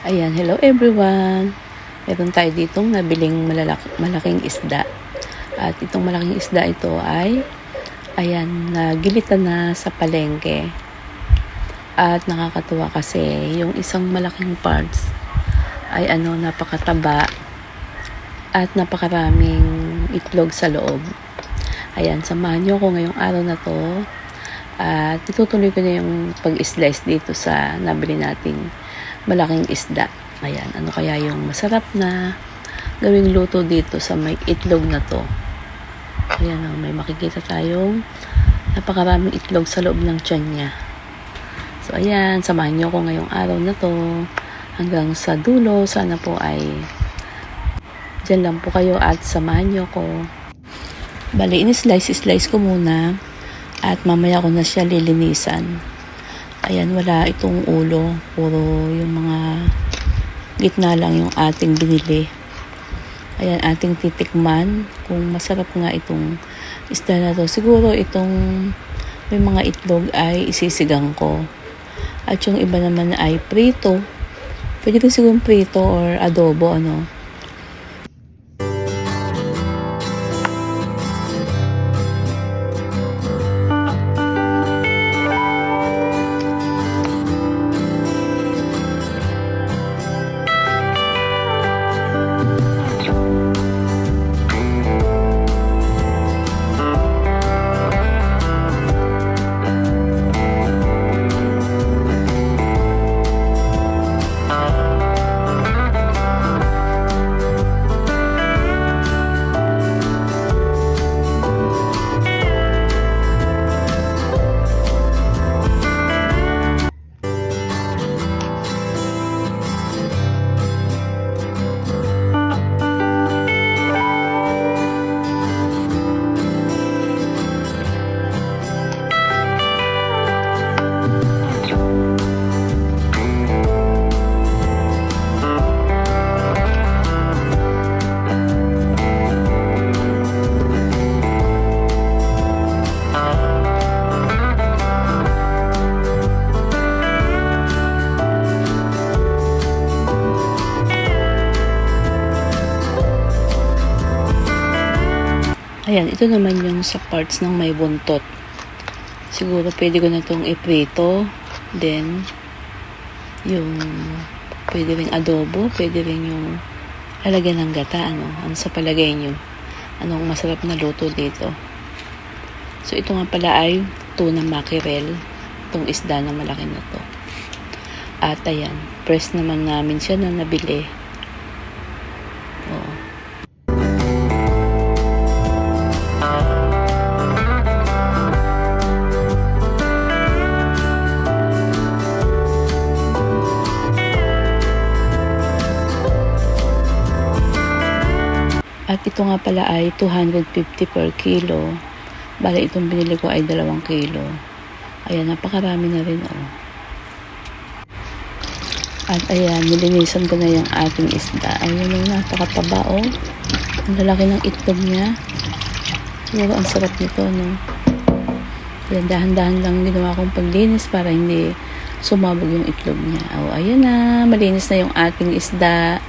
Ayan, hello everyone. Meron tayo ditong nabiling malaking isda. At itong malaking isda ito ay, ayan, nagilitan na sa palengke. At nakakatuwa kasi yung isang malaking parts ay napakataba at napakaraming itlog sa loob. Ayan, samahan nyo ako ngayong araw na to. At itutuloy ko na yung pag-slice dito sa nabili nating malaking isda. Ayan, ano kaya yung masarap na gawing luto dito sa may itlog na to. Ayan, may makikita tayong napakaraming itlog sa loob ng tiyan niya. So ayan, samahan nyo ko ngayong araw na to hanggang sa dulo. Sana po ay dyan lang po kayo at samahan nyo ko. Bali, in-slice ko muna at mamaya ko na siya lilinisan. Ayan, wala itong ulo. Puro yung mga gitna lang yung ating binili. Ayan, ating titikman kung masarap nga itong isda na to. Siguro itong may mga itlog ay isisigang ko. At yung iba naman ay prito. Pwede rin siguro prito or adobo, Ayan, ito naman yung sa parts ng may buntot. Siguro pwede ko na itong iprito. Then, yung pwede rin adobo, pwede rin yung lalagyan ng gata. Ano sa palagay nyo? Anong masarap na luto dito? So, ito nga pala ay tuna mackerel. Itong isda na malaki na to. At ayan, press naman namin siya na nabili. Oo. At ito nga pala ay 250 per kilo. Bale, itong binili ko ay 2 kilo. Ayan, napakarami na rin, At ayan, nilinisan ko na yung ating isda. Ayan yung napakataba, Ang lalaki ng itlog niya. Siguro ang sarap nito, Ayan, dahan-dahan lang ginawa kong paglinis para hindi sumabog yung itlog niya. Ayan na, malinis na yung ating isda.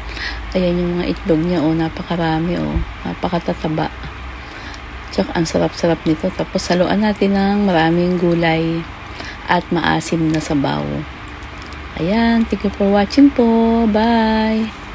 Ayan yung mga itlog niya, napakarami, napakatataba. Tsaka ang sarap-sarap nito. Tapos haluan natin ng maraming gulay at maasim na sabaw. Ayan, thank you for watching po. Bye!